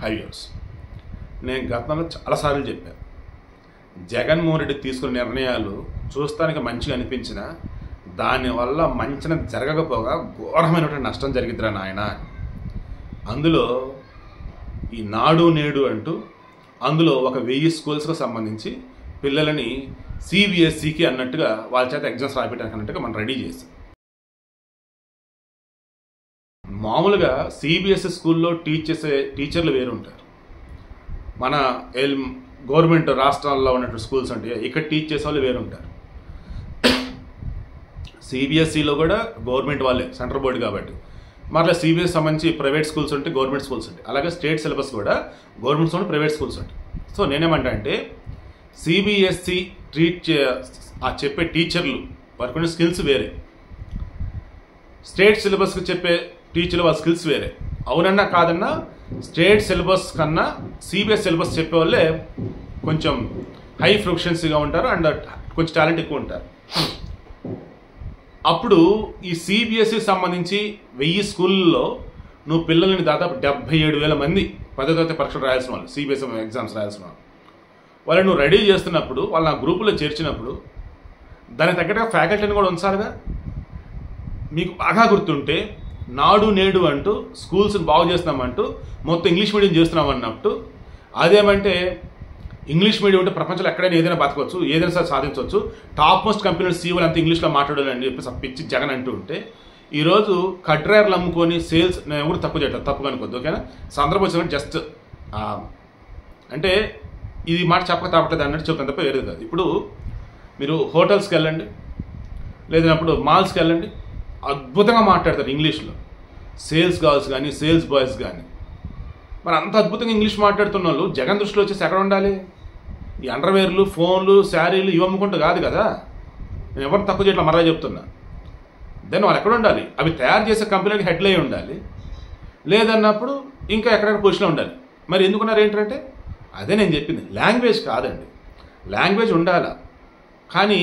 5 years. నేను గతంలో చాలాసార్లు చెప్పాను, జగన్మోహన్ రెడ్డి తీసుకున్న నిర్ణయాలు చూస్తానికి మంచిగా అనిపించినా దానివల్ల మంచిగా జరగకపోగా ఘోరమైనటువంటి నష్టం జరిగిద్దిరా నాయన. అందులో ఈ నాడు నేడు అంటూ అందులో ఒక 1000 స్కూల్స్కి సంబంధించి పిల్లలని సిబిఎస్ఈకి అన్నట్టుగా వాళ్ళ చేత ఎగ్జామ్స్ రాయడానికి అన్నట్టుగా మనం రెడీ చేసాం. మామూలుగా సిబిఎస్ఈ స్కూల్లో టీచ్ చేసే టీచర్లు వేరు ఉంటారు. మన గవర్నమెంట్ రాష్ట్రాల్లో ఉన్నటువంటి స్కూల్స్ అంటే ఇక్కడ టీచ్ చేసే వాళ్ళు వేరు ఉంటారు. సిబిఎస్ఈలో కూడా గవర్నమెంట్ వాళ్ళే, సెంట్రల్ బోర్డు కాబట్టి. మరలా సిబిఎస్ సంబంధించి ప్రైవేట్ స్కూల్స్ ఉంటాయి, గవర్నమెంట్ స్కూల్స్ ఉంటాయి. అలాగే స్టేట్ సిలబస్ కూడా గవర్నమెంట్ స్కూల్, ప్రైవేట్ స్కూల్స్ ఉంటాయి. సో నేనేమంటా అంటే సిబిఎస్ఈ చెప్పే టీచర్లు వారికి స్కిల్స్ వేరే, స్టేట్ సిలబస్కి చెప్పే టీచర్లు వాళ్ళ స్కిల్స్ వేరే. అవునన్నా కాదన్నా స్టేట్ సిలబస్ కన్నా సిబిఎస్ సిలబస్ చెప్పే వాళ్ళే కొంచెం హై ప్రొఫిషియన్సీగా ఉంటారు అండ్ కొంచెం టాలెంట్ ఎక్కువ ఉంటారు. అప్పుడు ఈ సిబిఎస్ఈకి సంబంధించి 1000 స్కూళ్ళల్లో నువ్వు పిల్లల్ని దాదాపు 77,000 మంది 10వ తరగతి పరీక్షలు రాయాల్సిన వాళ్ళు, సిబిఎస్ఈ ఎగ్జామ్స్ రాయాల్సిన వాళ్ళు నువ్వు రెడీ చేస్తున్నప్పుడు వాళ్ళ నా గ్రూపులో చేర్చినప్పుడు దానికి తగ్గట్టుగా ఫ్యాకల్టీని కూడా ఉంచాలిగా. మీకు బాగా గుర్తుంటే నాడు నేడు అంటూ స్కూల్స్ని బాగు చేస్తున్నామంటూ మొత్తం ఇంగ్లీష్ మీడియం చేస్తున్నాం అన్నట్టు, అదేమంటే ఇంగ్లీష్ మీడియం ఉంటే ప్రపంచంలో ఎక్కడైనా ఏదైనా బతకవచ్చు, ఏదైనా సాధించవచ్చు, టాప్ మోస్ట్ కంపెనీలు సీఓలు అంతా ఇంగ్లీష్లో మాట్లాడాలని చెప్పేసి పిచ్చి జగన్ అంటూ ఉంటే ఈరోజు కడ్రైర్లు అమ్ముకొని సేల్స్, నేను కూడా తప్పు చేయట్లేదు, తప్పుగా అనుకోద్దు, ఓకేనా. సందర్భం వచ్చినట్టు జస్ట్ అంటే ఇది మాట చెప్పక తాపట్లేదు అన్నట్టు చెప్తాను తప్ప వేరేది కాదు. ఇప్పుడు మీరు హోటల్స్కి వెళ్ళండి, లేదన్నప్పుడు మాల్స్కి వెళ్ళండి, అద్భుతంగా మాట్లాడతారు ఇంగ్లీష్లో సేల్స్ గర్ల్స్ కానీ సేల్స్ బాయ్స్ కానీ. మరి అంత అద్భుతంగా ఇంగ్లీష్ మాట్లాడుతున్న వాళ్ళు జగన్ దృష్టిలో వచ్చేసి ఎక్కడ ఉండాలి? ఈ అండర్వేర్లు, ఫోన్లు, శారీలు ఇవి అమ్ముకుంటూ కాదు కదా. నేను ఎవరు తక్కువ చేయట్లా, మరలా చెప్తున్నా. దెన్ వాళ్ళు ఎక్కడ ఉండాలి? అవి తయారు చేసే కంపెనీకి హెడ్లు అయి ఉండాలి, లేదన్నప్పుడు ఇంకా ఎక్కడెక్కడ పొజిషన్లో ఉండాలి. మరి ఎందుకున్నారు ఏంటంటే అదే నేను చెప్పింది, లాంగ్వేజ్ కాదండి, లాంగ్వేజ్ ఉండాలా, కానీ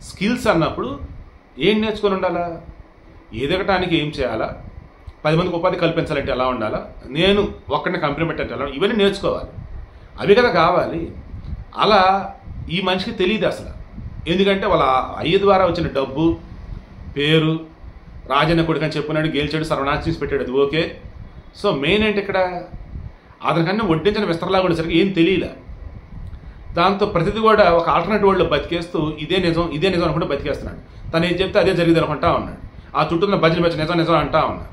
స్కిల్స్ అన్నప్పుడు ఏం నేర్చుకొని ఉండాలా? ఎదగటానికి ఏం చేయాలా, 10 మందికి ఉపాధి కల్పించాలంటే ఎలా ఉండాలా, నేను ఒక్కడిని కంపెనీ పెట్టాలంటే ఎలా, ఇవన్నీ నేర్చుకోవాలి. అవి కదా కావాలి. అలా ఈ మనిషికి తెలియదు అసలు. ఎందుకంటే వాళ్ళ అయ్య ద్వారా వచ్చిన డబ్బు, పేరు, రాజన్న కొడుకని చెప్పినాడు, గెలిచాడు, సర్వనాశనం పెట్టాడు, అది ఓకే. సో మెయిన్ ఏంటి ఇక్కడ, అతనికన్నా వడ్డించిన విస్తరలాగా ఉండేసరికి ఏం తెలియలే. దాంతో ప్రతిదీ కూడా ఒక ఆల్టర్నేటివ్ వరల్డ్లో బతికేస్తూ ఇదే నిజం అనుకుంటే బతికేస్తున్నాడు. తను ఏం చెప్తే అదే జరిగింది అనుకుంటా ఉన్నాడు. ఆ చుట్టూ ఉన్న బడ్జెట్ వచ్చి నిజం అంటా ఉన్నారు.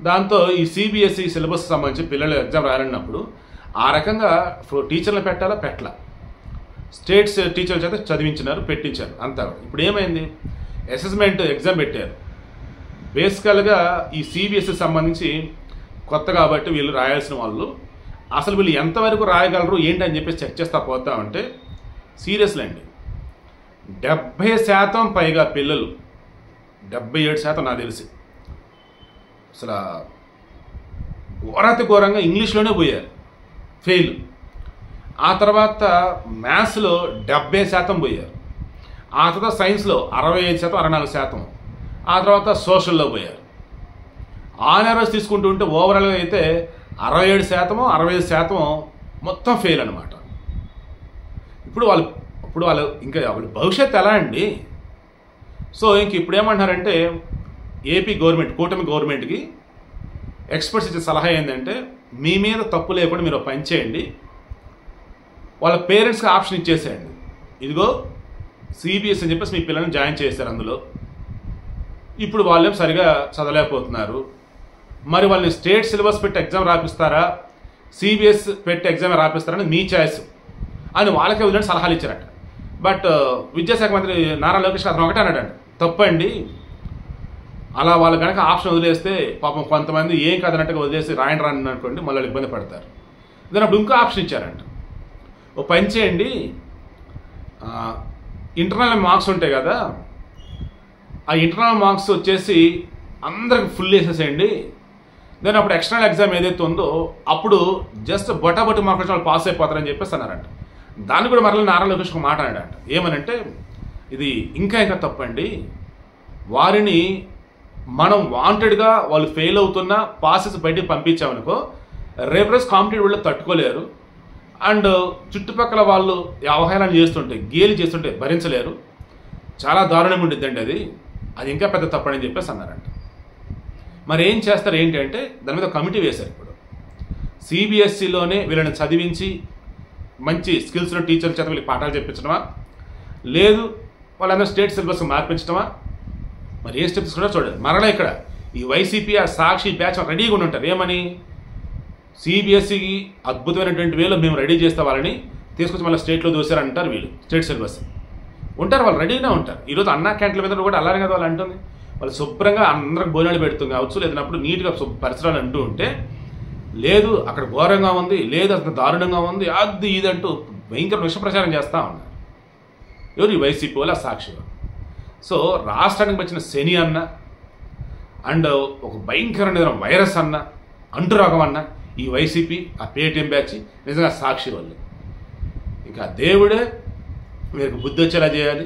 దాంతో ఈ సిబిఎస్ఈ సిలబస్ సంబంధించి పిల్లలు ఎగ్జామ్ రాయాలన్నప్పుడు ఆ రకంగా టీచర్లు పెట్టాలా, స్టేట్స్ టీచర్ల చేత చదివించినారు, పెట్టించారు అంతా. ఇప్పుడు ఏమైంది, అసెస్మెంట్ ఎగ్జామ్ పెట్టారు. బేసికల్గా ఈ సిబిఎస్ఈ సంబంధించి కొత్త కాబట్టి వీళ్ళు రాయాల్సిన వాళ్ళు అసలు వీళ్ళు ఎంతవరకు రాయగలరు ఏంటి అని చెప్పేసి చెక్ చేస్తా పోతా ఉంటే సీరియస్లీ అండి 70% పైగా పిల్లలు, 77% నాకు తెలిసి అసలు ఘోరంగా ఇంగ్లీష్లోనే పోయారు, ఫెయిల్. ఆ తర్వాత మ్యాథ్స్లో 70% పోయారు, ఆ తర్వాత సైన్స్లో 65%, 64%, ఆ తర్వాత సోషల్లో పోయారు. ఆన్ యావరేజ్ తీసుకుంటూ ఉంటే ఓవరాల్గా అయితే 67%, 65% మొత్తం ఫెయిల్ అనమాట. ఇప్పుడు వాళ్ళు ఇంకా వాళ్ళ భవిష్యత్తు ఎలా అండి? సో ఇంక ఇప్పుడు ఏమంటున్నారంటే ఏపీ గవర్నమెంట్, కూటమి గవర్నమెంట్కి ఎక్స్పర్ట్స్ ఇచ్చే సలహా ఏంటంటే మీ మీద తప్పు లేకుండా మీరు పని చేయండి, వాళ్ళ పేరెంట్స్కి ఆప్షన్ ఇచ్చేసేయండి, ఇదిగో సిబిఎస్ అని చెప్పేసి మీ పిల్లల్ని జాయిన్ చేశారు అందులో, ఇప్పుడు వాళ్ళేం సరిగా చదవలేకపోతున్నారు, మరి వాళ్ళని స్టేట్ సిలబస్ పెట్టి ఎగ్జామ్ రాపిస్తారా, సిబిఎస్ పెట్టి ఎగ్జామ్ రాపిస్తారని మీ చాయిస్ అని వాళ్ళకే వదిలేని సలహాలు ఇచ్చారట. బట్ విద్యాశాఖ మంత్రి నారా లోకేష్ అతను ఒకటే అన్నాడంట, తప్పండి, అలా వాళ్ళు కనుక ఆప్షన్ వదిలేస్తే పాపం కొంతమంది ఏం కాదన్నట్టుగా వదిలేసి రాయండి అనుకోండి, మళ్ళీ ఇబ్బంది పడతారు. దాని అప్పుడు ఇంకో ఆప్షన్ ఇచ్చారంట, ఓ పని చేయండి, ఇంటర్నల్ మార్క్స్ ఉంటాయి కదా, ఆ ఇంటర్నల్ మార్క్స్ వచ్చేసి అందరికి ఫుల్ వేసేసేయండి, దాని అప్పుడు ఎక్స్టర్నల్ ఎగ్జామ్ ఏదైతే ఉందో అప్పుడు జస్ట్ బొటాబొట్టి మార్కులు వాళ్ళు పాస్ అయిపోతారని చెప్పేసి అన్నారంట. దాన్ని కూడా మరలా నారా లోకేష్ ఒక మాట అన్నాడంట, ఏమనంటే ఇది ఇంకా తప్పండి, వారిని మనం వాంటెడ్గా వాళ్ళు ఫెయిల్ అవుతున్నా పాసెస్ బయటికి పంపించామనుకో రేపు రోజు కాంపిటేటివ్ వాళ్ళు తట్టుకోలేరు. అండ్ చుట్టుపక్కల వాళ్ళు అవహేళన చేస్తుంటే, గేలి చేస్తుంటే భరించలేరు. చాలా దారుణంగా ఉండిద్దండి అది ఇంకా పెద్ద తప్పని చెప్పేసి అన్నారంట. మరి ఏం చేస్తారు ఏంటి అంటే దాని మీద కమిటీ వేశారు. ఇప్పుడు సిబిఎస్ఈలోనే వీళ్ళని చదివించి మంచి స్కిల్స్ ఉన్న టీచర్ల చేత వీళ్ళకి పాఠాలు చెప్పించడమా, లేదు వాళ్ళందరూ స్టేట్ సిలబస్ మార్పించడమా, మరి ఏ స్టెప్స్ కూడా చూడాలి. మరలా ఇక్కడ ఈ వైసీపీ ఆ సాక్షి బ్యాచ్ రెడీగా ఉండి ఉంటారు. ఏమని సిబిఎస్ఈకి అద్భుతమైనటువంటి వేలో మేము రెడీ చేస్తే వాళ్ళని తీసుకొచ్చి మళ్ళీ స్టేట్లో దోశారంటారు. వీళ్ళు స్టేట్ సిలబస్ ఉంటారు, వాళ్ళు రెడీగా ఉంటారు. ఈరోజు అన్నా క్యాంటీన్ల మీద కూడా అలానే కదా వాళ్ళు అంటుంది. వాళ్ళు శుభ్రంగా అందరికి భోజనాలు పెడుతుంది కావచ్చు, లేదన్నప్పుడు నీట్గా పరిసరాలు అంటూ ఉంటే, లేదు అక్కడ ఘోరంగా ఉంది, లేదు అసలు దారుణంగా ఉంది, అది ఇదంటూ భయంకర విష ప్రచారం చేస్తూ ఉన్నారు. ఎవరు? ఈ వైసీపీ వాళ్ళు, ఆ సాక్షి వాళ్ళు. సో రాష్ట్రానికి వచ్చిన శని అన్న అండ్ ఒక భయంకరమైన వైరస్ అన్న, అంటురోగం అన్న ఈ వైసీపీ, ఆ పేటీఎం బ్యాచ్ నిజంగా సాక్షి వాళ్ళు. ఇంకా దేవుడే వీరికి బుద్ధి వచ్చేలా చేయాలి.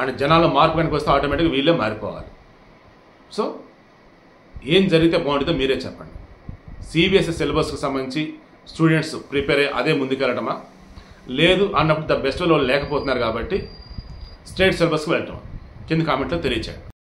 అండ్ జనాల్లో మార్పు కనుక వస్తే ఆటోమేటిక్గా వీళ్ళే మారిపోవాలి. సో ఏం జరిగితే బాగుంటుందో మీరే చెప్పండి. సిబిఎస్ఈ సిలబస్కి సంబంధించి స్టూడెంట్స్ ప్రిపేర్ అయ్యి అదే ముందుకెళ్ళటమా, లేదు అన్నప్పుడు ద బెస్ట్ వాళ్ళు లేకపోతున్నారు కాబట్టి స్టేట్ సిలబస్కి వెళ్ళటమా? కింద కామెంట్లో తెలియచేయండి.